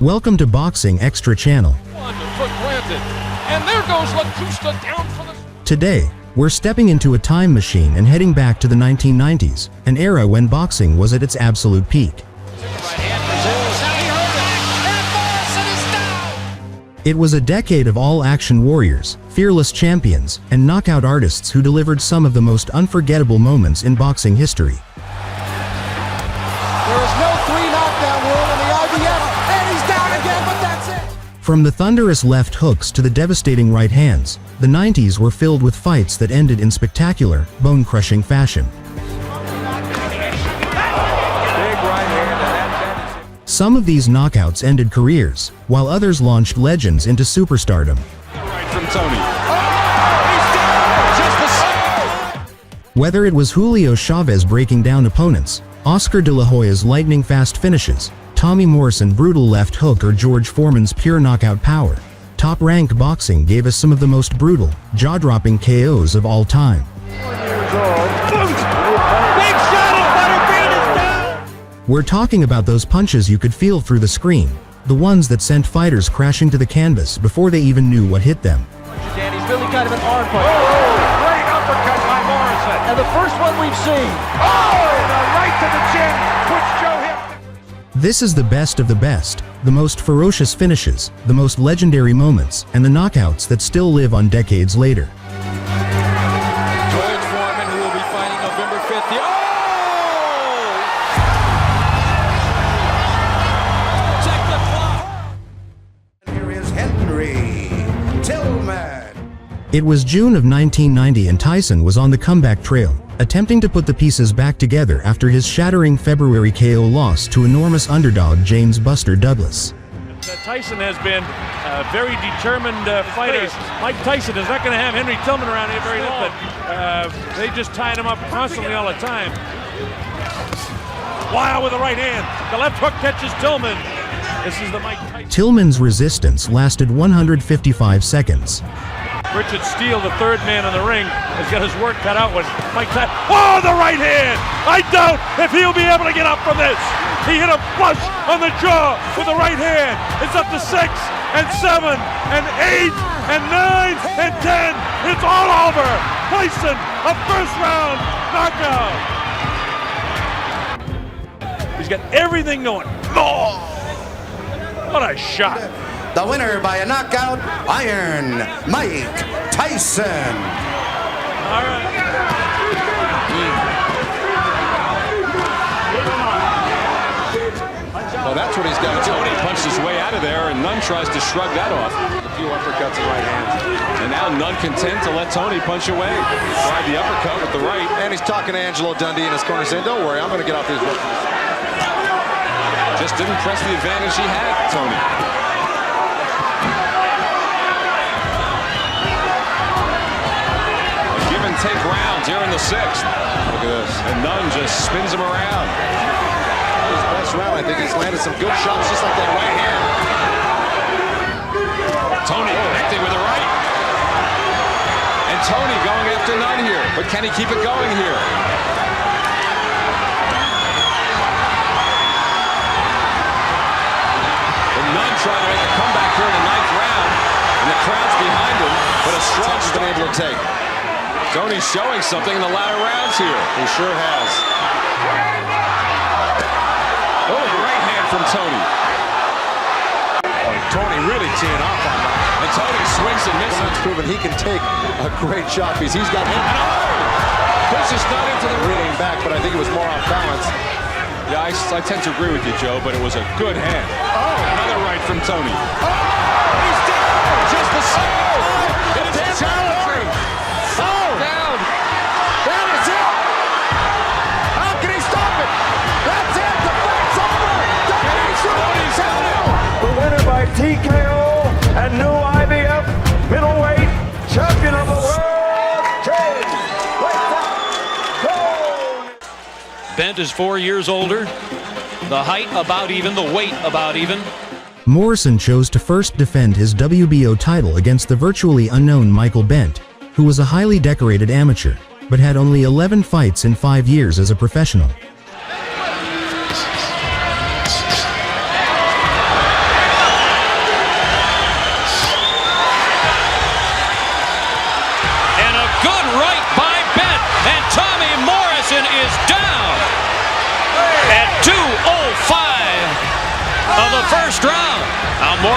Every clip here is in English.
Welcome to Boxing Extra Channel. Foot planted, and there goes Lakusta down for the... Today, we're stepping into a time machine and heading back to the 1990s, an era when boxing was at its absolute peak. It was a decade of all-action warriors, fearless champions, and knockout artists who delivered some of the most unforgettable moments in boxing history. There is no 3 knockdown rule in the IBF, and he's down again, but that's it! From the thunderous left hooks to the devastating right hands, the 90s were filled with fights that ended in spectacular, bone-crushing fashion. Some of these knockouts ended careers, while others launched legends into superstardom. Right from Toney. Whether it was Julio Chavez breaking down opponents, Oscar de la Hoya's lightning-fast finishes, Tommy Morrison's brutal left hook, or George Foreman's pure knockout power, top-rank boxing gave us some of the most brutal, jaw-dropping KOs of all time. We're talking about those punches you could feel through the screen, the ones that sent fighters crashing to the canvas before they even knew what hit them. And he's really kind of an arm punch. Oh, great uppercut by Morrison. And the first one we've seen. Oh, the right to the chin, which Joe hit. This is the best of the best, the most ferocious finishes, the most legendary moments, and the knockouts that still live on decades later. Foreman, who will be fighting November 5th. It was June of 1990 and Tyson was on the comeback trail, attempting to put the pieces back together after his shattering February KO loss to enormous underdog James "Buster" Douglas. Tyson has been a very determined fighter. Mike Tyson is not going to have Henry Tillman around here very long. They just tied him up constantly all the time. Wow, with the right hand. The left hook catches Tillman. This is the Mike Tyson. Tillman's resistance lasted 155 seconds. Richard Steele, the third man in the ring, has got his work cut out with Mike Tyson. Oh, the right hand! I doubt if he'll be able to get up from this. He hit a flush on the jaw with the right hand. It's up to 6 and 7 and 8 and 9 and 10. It's all over. Tyson, a first round knockout. He's got everything going. Oh, what a shot. The winner by a knockout, Iron Mike Tyson. All right. Well, that's what he's got to do. He punched his way out of there, and Nunn tries to shrug that off. A few uppercuts and right hands. And now Nunn content to let Toney punch away. Tried the uppercut with the right. And he's talking to Angelo Dundee in his corner saying, don't worry, I'm going to get off these weapons. Just didn't press the advantage he had, Toney. Take rounds here in the 6th. Look at this. And Nunn just spins him around. His best round, I think he's landed some good shots just like that right hand. Toney connecting with the right. And Toney going after Nunn here. But can he keep it going here? And Nunn trying to make a comeback here in the 9th round. And the crowd's behind him. But a strong He's been able to take. Toney's showing something in the latter rounds here. He sure has. Oh, the right hand from Toney. Oh, Toney really teeing off on that. And Toney swings and misses. Nunn's proven he can take a great shot because he's got him. Pushes Nunn into the ring. Reeling back, but I think it was more off balance. Yeah, I tend to agree with you, Joe, but it was a good hand. Oh, another right from Toney. Oh, he's down. Just the same. It's a challenge. Down. That is it! How can he stop it? That's it! The fight's over! The winner by TKO and new IBF middleweight champion of the world, Tate! Bentt is 4 years older. The height about even, the weight about even. Morrison chose to first defend his WBO title against the virtually unknown Michael Bentt, who was a highly decorated amateur, but had only 11 fights in 5 years as a professional.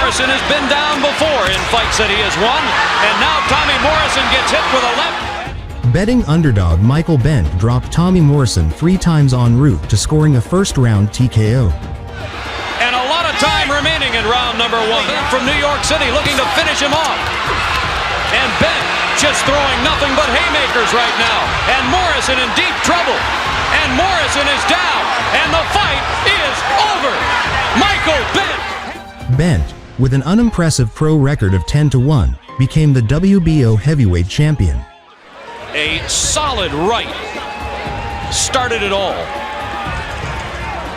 Morrison has been down before in fights that he has won, and now Tommy Morrison gets hit with a left. Betting underdog Michael Bentt dropped Tommy Morrison 3 times en route to scoring a first-round TKO. And a lot of time remaining in round number 1. From New York City looking to finish him off. And Bentt just throwing nothing but haymakers right now. And Morrison in deep trouble. And Morrison is down. And the fight is over. Michael Bentt. Bentt, with an unimpressive pro record of 10-1, became the WBO heavyweight champion. A solid right started it all.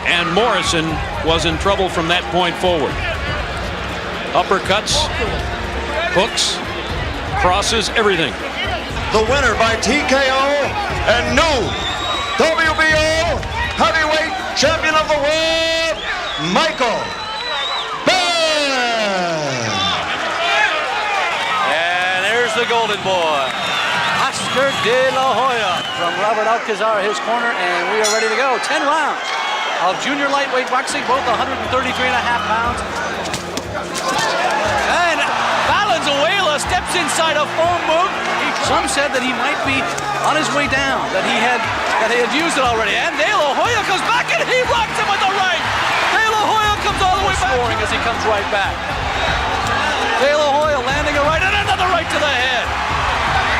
And Morrison was in trouble from that point forward. Uppercuts, hooks, crosses, everything. The winner by TKO and new WBO heavyweight champion of the world, Michael Benn. And there's the golden boy, Oscar De La Hoya, from Robert Alcazar, his corner, and we are ready to go. 10 rounds of junior lightweight boxing, both 133.5 pounds. And Valenzuela steps inside a foam move. Some said that he might be on his way down, that he had used it already. And De La Hoya goes back and he rocks him with the right. De La Hoya comes all the way back. Scoring as he comes right back. De La Hoya landing a right and another right to the head.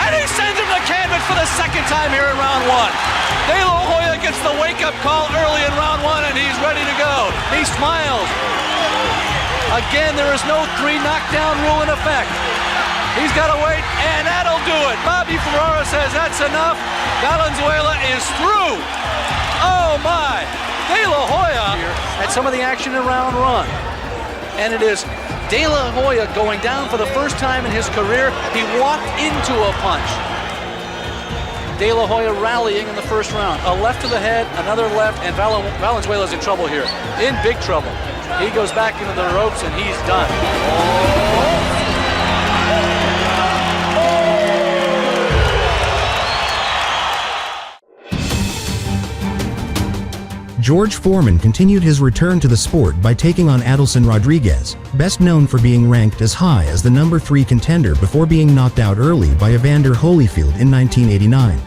And he sends him to canvas for the second time here in round 1. De La Hoya gets the wake-up call early in round 1 and he's ready to go. He smiles. Again, there is no 3 knockdown rule in effect. He's got to wait, and that'll do it. Bobby Ferrara says that's enough. Valenzuela is through. Oh my. De La Hoya at some of the action in round 1. And it is De La Hoya going down for the first time in his career. He walked into a punch. De La Hoya rallying in the first round. A left to the head, another left, and Valenzuela's in trouble here. In big trouble. He goes back into the ropes and he's done. George Foreman continued his return to the sport by taking on Adelson Rodriguez, best known for being ranked as high as the number 3 contender before being knocked out early by Evander Holyfield in 1989.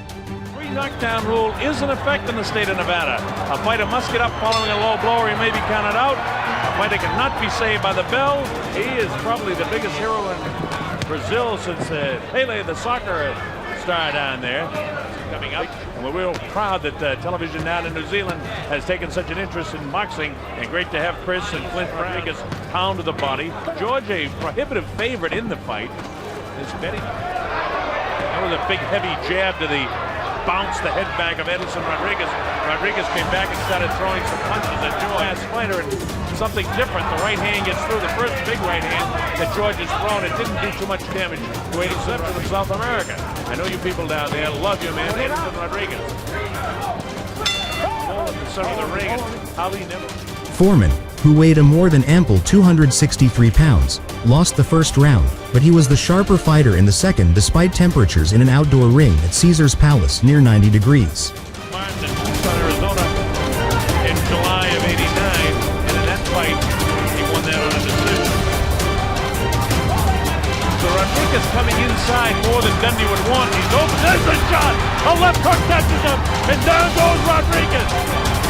Knockdown rule is in effect in the state of Nevada. A fighter must get up following a low blow or he may be counted out. A fighter cannot be saved by the bell. He is probably the biggest hero in Brazil since Pele, the soccer star down there, coming up. And we're real proud that television down in New Zealand has taken such an interest in boxing. And great to have Chris and Clint Rodriguez pound to the body. George, a prohibitive favorite in the fight, is betting. That was a big heavy jab to the bounce the head back of Adelson Rodriguez. Rodriguez came back and started throwing some punches at George. Last fighter, and something different. The right hand gets through. The first big right hand that George has thrown, it didn't do too much damage to 87 from South America. I know you people down there love you, man. Adelson Rodriguez. In the center of the ring, and Ali never. Foreman, who weighed a more than ample 263 pounds, lost the first round, but he was the sharper fighter in the second despite temperatures in an outdoor ring at Caesar's Palace near 90 degrees. In Tucson, Arizona in July of '89, and in that fight, he won that on a decision. So Rodriguez coming inside more than Dundee would want. He's open. There's a shot! A left hook catches him, and down goes Rodriguez.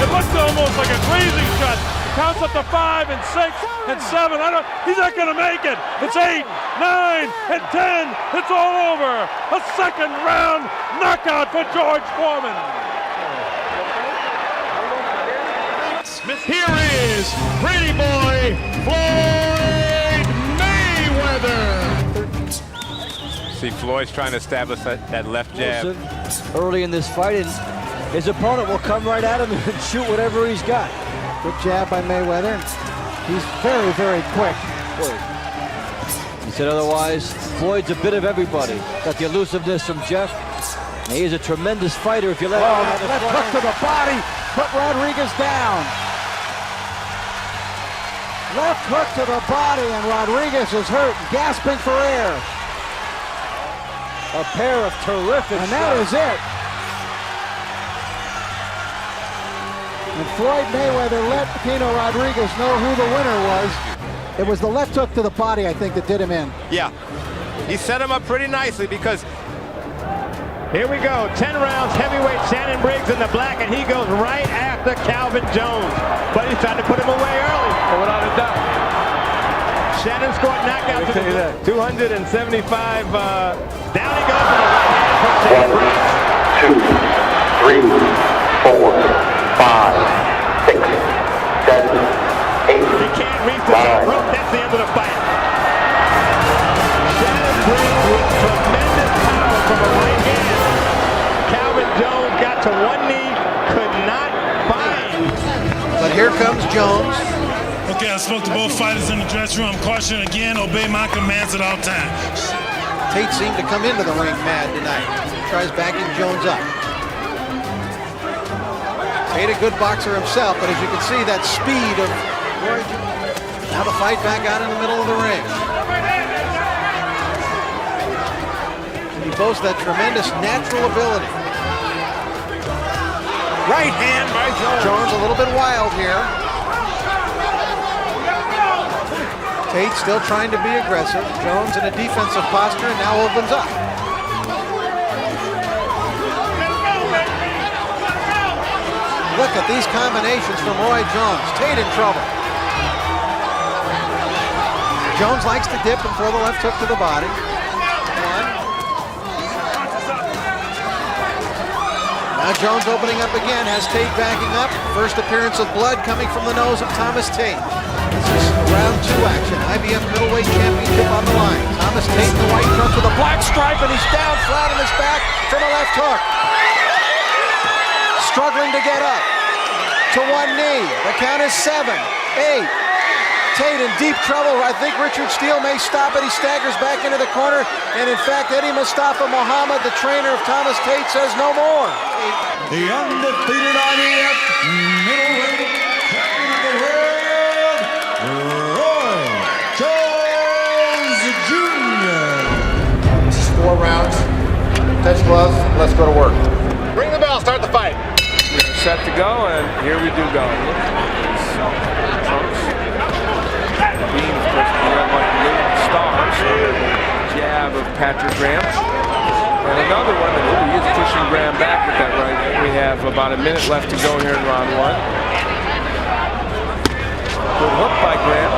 It looked almost like a grazing shot. Counts up to 5 and 6 and 7. He's not going to make it. It's 8, 9, and 10. It's all over. A second round knockout for George Foreman. Here is pretty boy Floyd Mayweather. See, Floyd's trying to establish that left jab. Early in this fight, and his opponent will come right at him and shoot whatever he's got. Good jab by Mayweather. He's very, very quick. He said otherwise, Floyd's a bit of everybody. Got the elusiveness from Jeff. And he is a tremendous fighter if you let him. Left hook to the body, put Rodriguez down. Left hook to the body, and Rodriguez is hurt, gasping for air. A pair of terrific shots. And that is it. And Floyd Mayweather let Pino Rodriguez know who the winner was. It was the left hook to the body, I think, that did him in. Yeah, he set him up pretty nicely because here we go, 10 rounds, heavyweight Shannon Briggs in the black, and he goes right after Calvin Jones. But he's trying to put him away early. Without a doubt. Shannon scored knockout to the 275. Down he goes with the right hand from Shannon Briggs. 1, 2, 3, 4, 5, 6, 7, 8. He can't reach the top rope. That's the end of the fight. Shannon Briggs with tremendous power from a right hand. Calvin Jones got to one knee, could not find. But here comes Jones. Okay, I spoke to both fighters in the dressing room. Caution again, obey my commands at all times. Tate seemed to come into the ring mad tonight. Tries backing Jones up. Tate a good boxer himself, but as you can see, that speed of Roy Jones. Now the fight back out in the middle of the ring. He boasts that tremendous natural ability. Right hand by Jones. Jones a little bit wild here. Tate still trying to be aggressive. Jones in a defensive posture and now opens up. Look at these combinations from Roy Jones. Tate in trouble. Jones likes to dip and throw the left hook to the body. One. Now Jones opening up again, has Tate backing up. First appearance of blood coming from the nose of Thomas Tate. This is round 2 action. IBF middleweight championship on the line. Thomas Tate in the white trunks with a black stripe, and he's down flat on his back from a left hook. Struggling to get up to one knee. The count is 7, 8. Tate in deep trouble. I think Richard Steele may stop it. He staggers back into the corner. And in fact, Eddie Mustafa Muhammad, the trainer of Thomas Tate, says no more. The undefeated IBF middleweight champion of the world, Roy Jones Jr. This is 4 rounds. Touch gloves. Let's go to work. Ring the bell. Start the fight. We're set to go, and here we do go. Look at these trunks. Bean, of course, the red, white, and blue stars. Jab of Patrick Graham. And another one that really is pushing Graham back with that right. We have about a minute left to go here in round 1. Good hook by Graham.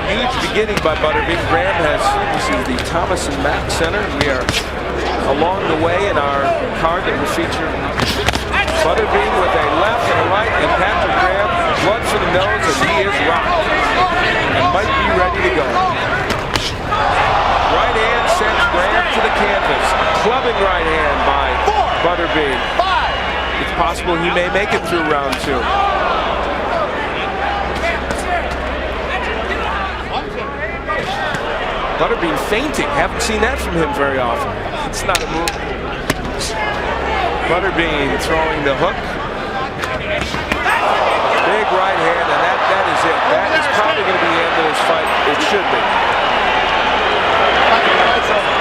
Huge beginning by Butterbean. Graham has, this is the Thomas and Mack Center. We are along the way in our card that will feature Butterbean with a left and a right, and Patrick Graham, blood for the nose, as he is rocked and might be ready to go. Right hand sends Graham to the canvas. Clubbing right hand by Butterbean. It's possible he may make it through round 2. Butterbean fainting. Haven't seen that from him very often. It's not a move. Butterbean throwing the hook. Big right hand, and that is it. That is probably going to be the end of this fight. It should be.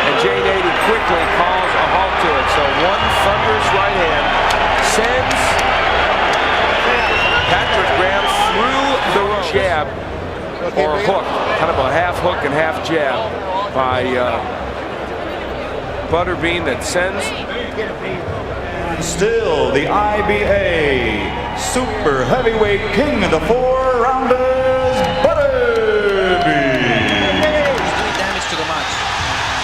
And Jay Nady quickly calls a halt to it. So one thunderous right hand sends Patrick Graham through the jab or hook. Kind of a half hook and half jab by Butterbean that sends. Still the IBA super heavyweight king of the 4-rounders, Butterbean. Damage to the match.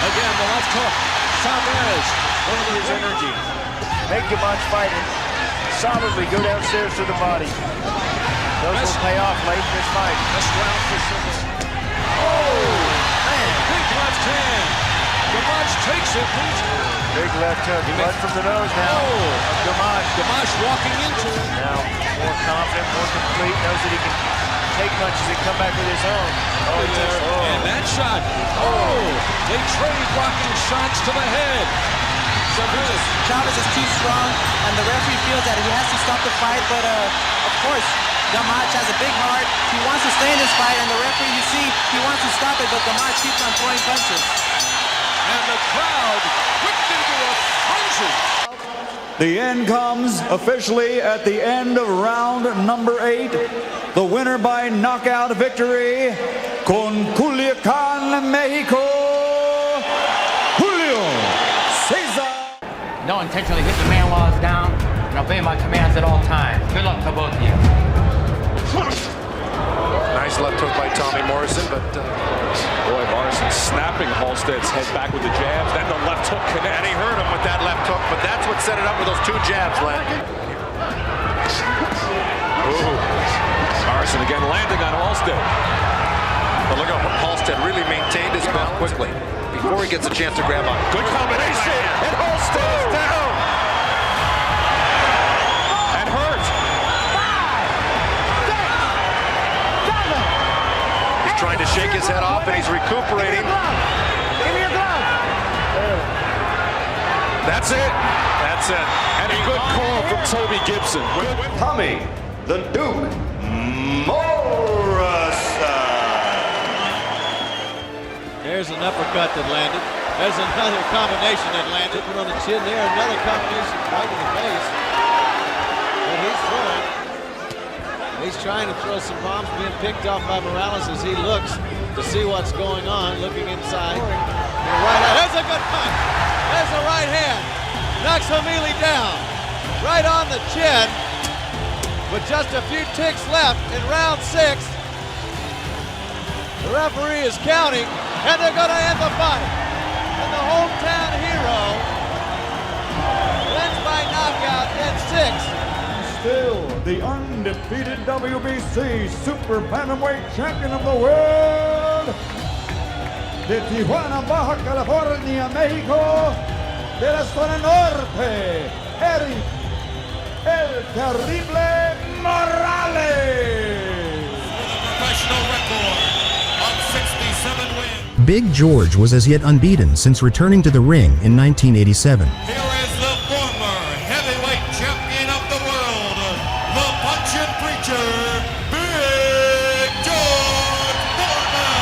Again, the left hook. Chavez, one of his energy. Make Gamache fight it. Solidly go downstairs to the body. Those will pay off late in this fight. Best round for Chavez. Oh, man, big left hand. Gamache takes it. Big left hook. Blood from the nose now. Oh, Gamache walking into it. Now more confident, more complete. Knows that he can take punches and come back with his own. Oh, yes. Oh. And that shot. Oh, they trade blocking shots to the head. Chavez is too strong, and the referee feels that he has to stop the fight. But of course, Gamache has a big heart. He wants to stay in this fight, and the referee, you see, he wants to stop it, but Gamache keeps on throwing punches. And the crowd whipped into a frenzy. The end comes officially at the end of round number 8. The winner by knockout victory, con Culiacan, Mexico, Julio Cesar. Don't intentionally hit the man while it's down, and obey my commands at all times. Good luck to both of you. Nice left hook by Tommy Morrison, but boy, Morrison snapping Halstead's head back with the jabs, then the left hook connect. And he hurt him with that left hook, but that's what set it up with those 2 jabs, Len. Ooh. Morrison again landing on Halstead. But look how Halstead really maintained his balance quickly before he gets a chance to grab on. Good combination, and Halstead is down. And hurt. 5, 6, 7. He's trying to shake his head off, and he's recuperating. Give me your glove. That's it. That's it. And a good call from Toby Gibson. Tommy, the Duke, Morrison. There's an uppercut that landed. There's another combination that landed. Put on the chin there. Another combination right in the face. But he's throwing. He's trying to throw some bombs, being picked off by Morales as he looks to see what's going on, looking inside. Right hand. There's a good punch. There's a right hand. Knocks Hamili down. Right on the chin. With just a few ticks left in round 6. The referee is counting, and they're going to end the fight. And the hometown hero wins by knockout in 6. Still the undefeated WBC Super Bantamweight Champion of the world, de Tijuana, Baja California, Mexico, de la zona norte, Eric El Terrible Morales. Professional record of 67 wins. Big George was as yet unbeaten since returning to the ring in 1987. Here is the former heavyweight champion of the world, the punching preacher, Big George Foreman.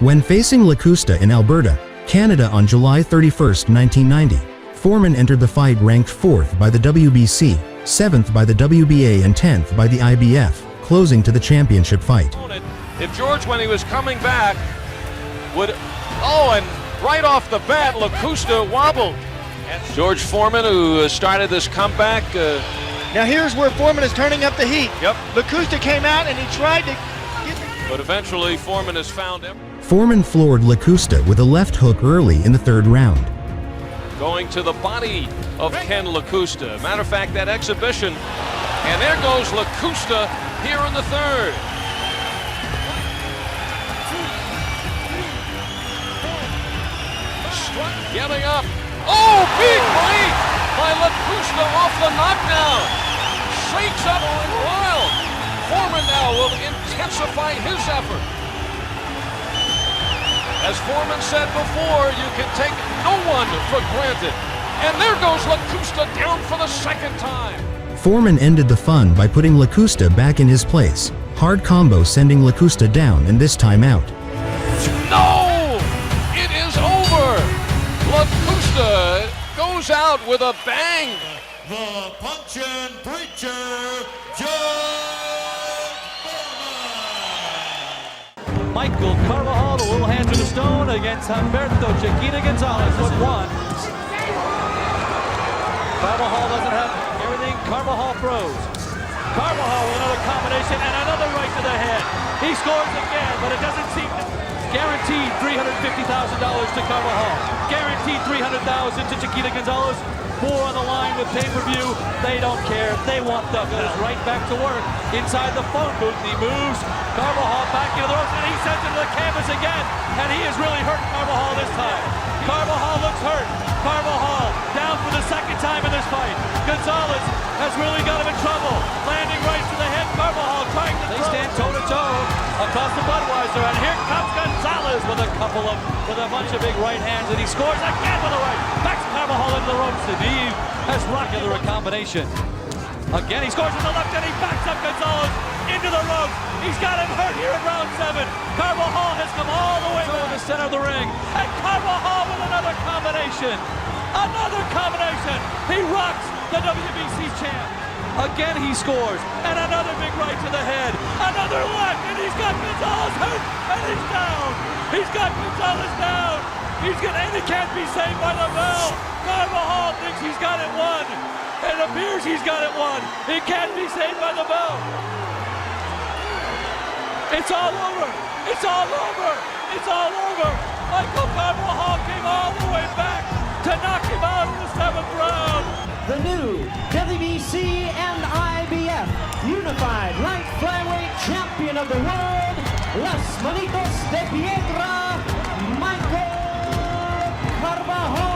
When facing Lakusta in Alberta, Canada on July 31, 1990, Foreman entered the fight ranked 4th by the WBC, 7th by the WBA and 10th by the IBF, closing to the championship fight. If George, when he was coming back, would... Oh, and right off the bat, Lakusta wobbled. And George Foreman, who started this comeback... Now here's where Foreman is turning up the heat. Yep. Lakusta came out and he tried to... But eventually, Foreman has found him. Foreman floored Lakusta with a left hook early in the 3rd round. Going to the body of Ken Lakusta. Matter of fact, that exhibition, and there goes Lakusta here in the 3rd. Getting up. Oh, big right by Lakusta off the knockdown. Shakes up wild. Foreman now will intensify his effort. As Foreman said before, you can take no one for granted. And there goes Lakusta down for the 2nd time. Foreman ended the fun by putting Lakusta back in his place. Hard combo sending Lakusta down and this time out. No! It is over! Lakusta goes out with a bang. The punching preacher, George Foreman. Michael Carbajal, a little hand to the stone against Humberto Chiquita Gonzalez with 1. Carbajal doesn't have everything. Carbajal throws. Carbajal with another combination and another right to the head. He scores again, but it doesn't seem to... Guaranteed $350,000 to Carbajal. Guaranteed $300,000 to Chiquita Gonzalez. More on the line with pay-per-view. They don't care. They want the goes right back to work inside the phone booth. He moves. Carbajal back into the ropes, and he sends it to the canvas again. And he is really hurting Carbajal this time. Carbajal looks hurt. Carbajal down for the 2nd time in this fight. Gonzalez has really got him in trouble. Landing right to the head. Carbajal trying to... They stand toe-to-toe across the Budweiser, and here comes Gonzalez with a bunch of big right hands, and he scores again with a right. Backs Carbajal into the ropes, and he has rocket a combination. Again, he scores with the left, and he backs up Gonzalez into the ropes. He's got him hurt here in round 7. Carbajal has come all the way to the center of the ring, and Carbajal with another combination. Another combination. He rocks the WBC champ. Again he scores. And another big right to the head. Another left. And he's got Gonzalez hurt. And he's down. He's got Gonzalez down. And he can't be saved by the bell. Carbajal thinks he's got it won. It appears he's got it won. He can't be saved by the bell. It's all over. It's all over. It's all over. Michael Carbajal came all the way back to knock him out in the 7th round. The new WBC and IBF Unified Light Flyweight Champion of the World, Las Manitos de Piedra, Michael Carbajal.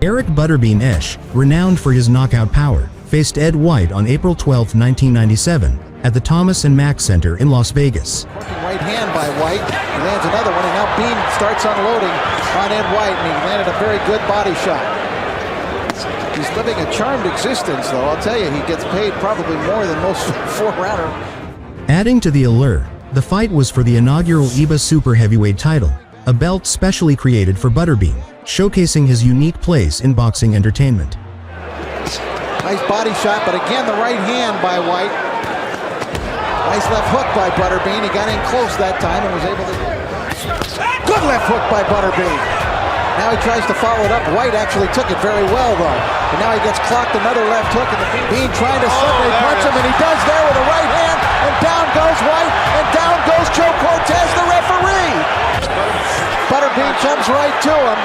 Eric Butterbean Esch, renowned for his knockout power, faced Ed White on April 12, 1997, at the Thomas & Mack Center in Las Vegas. Working right hand by White. He lands another one, and now Bean starts unloading on Ed White, and he landed a very good body shot. He's living a charmed existence, though. I'll tell you, he gets paid probably more than most 4-rounder. Adding to the allure, the fight was for the inaugural IBA Super Heavyweight title, a belt specially created for Butterbean, showcasing his unique place in boxing entertainment. Nice body shot, but again the right hand by White. Nice left hook by Butterbean. He got in close that time and was able to... Good left hook by Butterbean. Now he tries to follow it up. White actually took it very well, though. And now he gets clocked another left hook, and Bean trying to suddenly punch him, and he does there with a right hand, and down goes White, and down goes Joe Cortez, the referee. Butterbean comes right to him.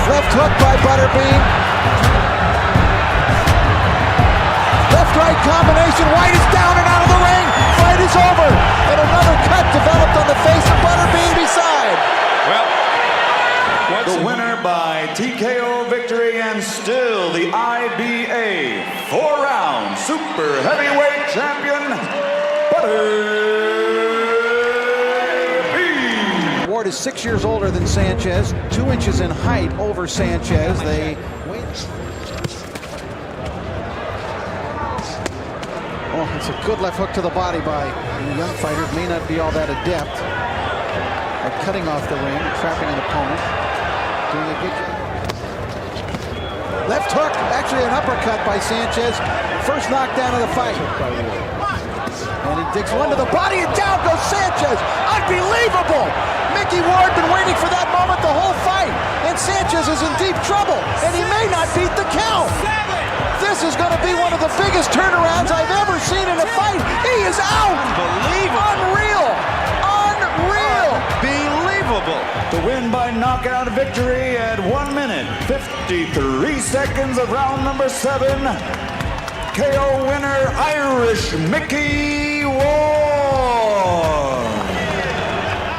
Left hook by Butterbean. Left-right combination. White is down and out of the ring. Fight is over. And another cut developed on the face of Butterbean beside. Well, the winner by TKO victory and still the IBA 4-round Super Heavyweight Champion, Butterbean. Ward is 6 years older than Sanchez, 2 inches in height over Sanchez. They wait. Oh, it's a good left hook to the body by the young fighters. May not be all that adept at cutting off the ring, trapping an opponent. Doing a good job. Left hook, actually an uppercut by Sanchez. First knockdown of the fight. And he digs one to the body, and down goes Sanchez. Unbelievable! Mickey Ward been waiting for that moment the whole fight. And Sanchez is in deep trouble, and he may not beat the count. This is going to be one of the biggest turnarounds I've ever seen in a fight. He is out! Unbelievable! Unreal! Unreal! Unbelievable! The win by knockout victory at 1 minute, 53 seconds of round number 7. KO winner, Irish Mickey Ward.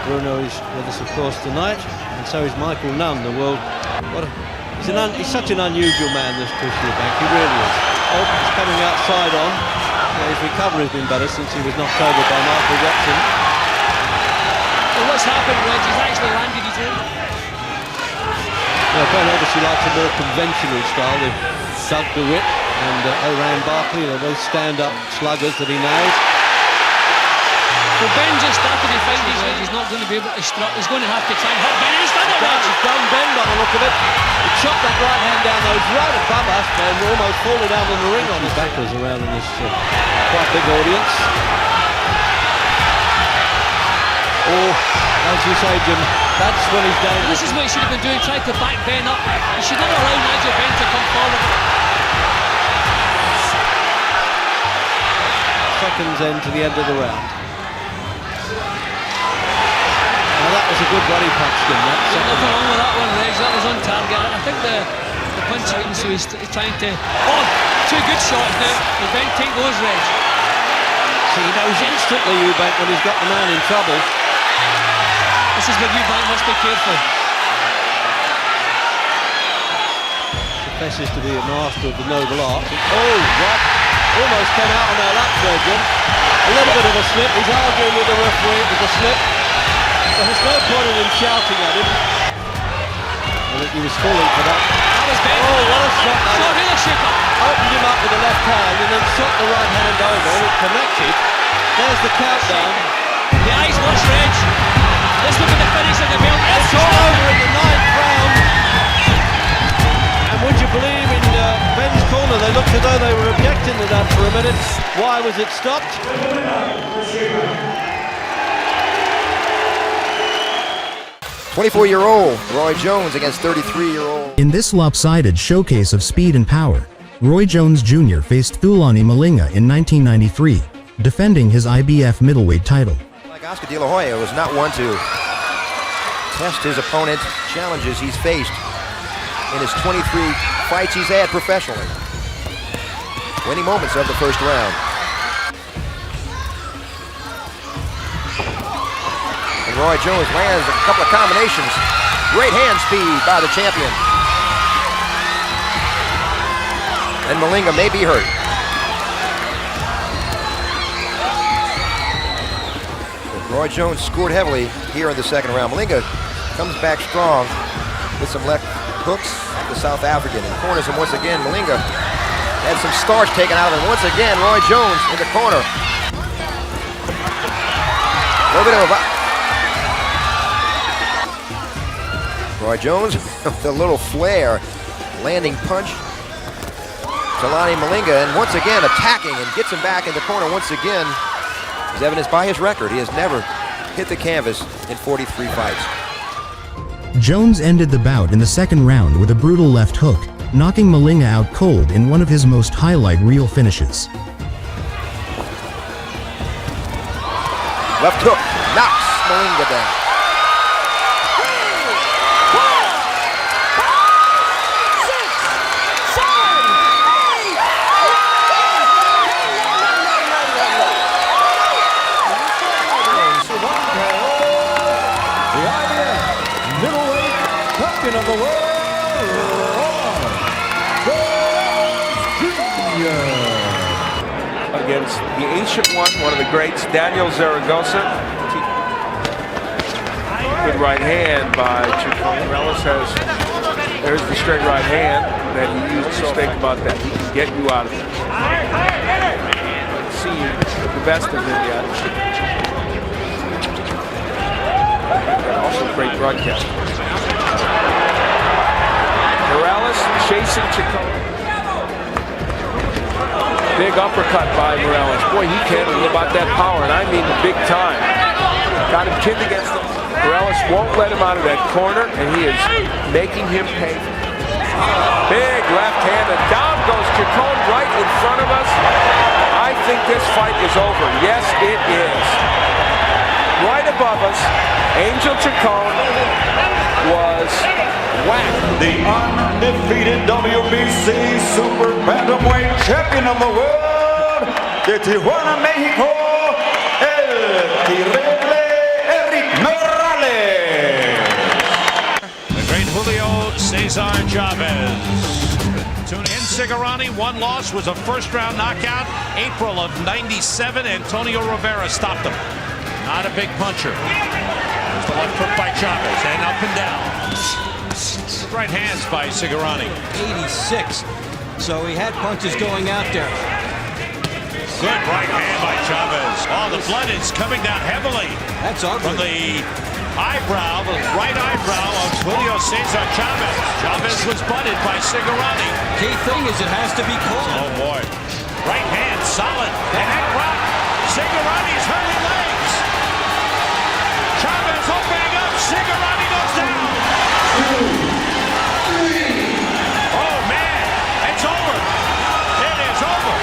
Bruno is with us, of course, tonight, and so is Michael Nunn, the world. He's such an unusual man, this Chris Eubank. He really is. Oh, he's coming outside on. His recovery has been better since he was knocked over by Michael Watson. Well, what's happened, Reg? He's actually landed his own. Benn obviously likes a more conventional style with Doug DeWitt and Oran Barkley. They're both stand-up sluggers that he knows. Well, Benn just started the fight. He's not going to be able to strut. He's going to have to try and hurt Benn. He's done it, Reg. He's done Benn by the look of it. He chopped that right hand down those right above us, man. Almost falling down in the ring on the backers around in this quite big audience. Oh, as you say, Jim, that's when he's down. This is what he should have been doing, trying to back Benn up. He should not allow Nigel Benn to come forward. Seconds into the end of the round. Now that was a good body punch, Jim. Nothing wrong with that one, Reg. That was on target. I think the punch so he's trying to... Oh, 2 good shots now. Will Benn take those, Reg? So he knows instantly, Eubank, when he's got the man in trouble. This is where Eubank must be careful. Professes to be a master of the noble art. Oh, right. Almost came out on our lap there, Jim. A little bit of a slip. He's arguing with the referee. It was a slip. But there's no point in him shouting at him. I think he was falling for that. That was Benn. Oh, what a shot. Shot in a shaker. Opened him up with the left hand and then shot the right hand over. And it connected. There's the countdown. The eyes watch, Reg. This will be the finish of the belt. It's all over in the 9th round. would you believe in Benn's corner, they looked as though they were objecting to that for a minute. Why was it stopped? 24-year-old Roy Jones against 33-year-old. In this lopsided showcase of speed and power, Roy Jones Jr. faced Thulani Malinga in 1993, defending his IBF middleweight title. Like Oscar De La Hoya was not one to test his opponent, challenges he's faced in his 23 fights he's had professionally. Winning moments of the first round. And Roy Jones lands a couple of combinations. Great hand speed by the champion. And Malinga may be hurt. But Roy Jones scored heavily here in the second round. Malinga comes back strong with some left hooks. The South African and corners him once again. Malinga had some starch taken out of him. Once again, Roy Jones in the corner. A little bit of Roy Jones with a little flair, landing punch. Thulani Malinga, and once again attacking and gets him back in the corner once again. As evidenced by his record, he has never hit the canvas in 43 fights. Jones ended the bout in the second round with a brutal left hook, knocking Malinga out cold in one of his most highlight reel finishes. Left hook knocks Malinga down. Of the world, against the ancient one of the greats, Daniel Zaragoza. Good right hand by Chacon. Morales has, there's the straight right hand that he used to think about that. He can get you out of it. See the best of him yet. And also great broadcast. Morales chasing Chacon. Big uppercut by Morales. Boy, he can't live about that power, and I mean big time. Got him pinned against him. Morales won't let him out of that corner, and he is making him pay. Big left hand, and down goes Chacon right in front of us. I think this fight is over. Yes, it is. Right above us, Angel Chacon was whacked. The undefeated WBC Super Bantamweight Champion of the world, de Tijuana, Mexico, El Tirele Eric Morales. The great Julio Cesar Chavez. In Cigarrani, one loss was a first-round knockout, April of '97. Antonio Rivera stopped him. Not a big puncher. There's the left hook by Chavez, and up and down. Right hands by Cigarrani. 86. So he had punches going out there. Good right hand by Chavez. Oh, the blood is coming down heavily. That's ugly. From the eyebrow, the right eyebrow of Julio Cesar Chavez. Chavez was butted by Cigarrani. Key thing is it has to be called. Oh boy. Right hand, solid. And that rock. Cigarrani's hurting legs. Chavez opening up. Cigarrani goes down. Oh man, it's over. It is over.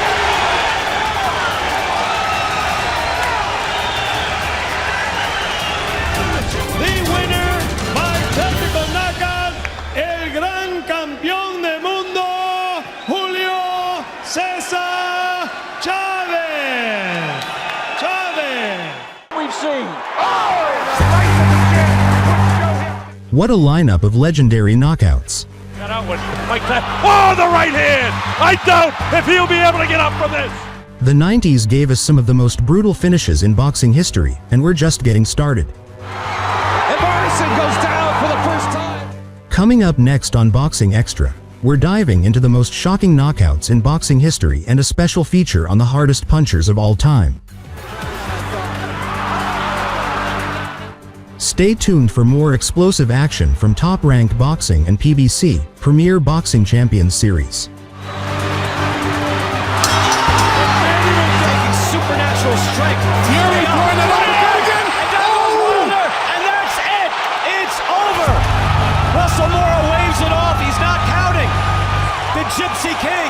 The winner by technical knockout, el gran campeón del mundo, Julio Cesar Chavez. We've seen. What a lineup of legendary knockouts. Got out with Mike Tyson. Oh, the right hand! I doubt if he'll be able to get up from this. The 90s gave us some of the most brutal finishes in boxing history, and we're just getting started. And Morrison goes down for the first time. Coming up next on Boxing Extra, we're diving into the most shocking knockouts in boxing history and a special feature on the hardest punchers of all time. Stay tuned for more explosive action from Top Rank Boxing and PBC, Premier Boxing Champions Series. Supernatural strength. Fury going to again. And that's it. It's over. Russell Mora waves it off. He's not counting. The Gypsy King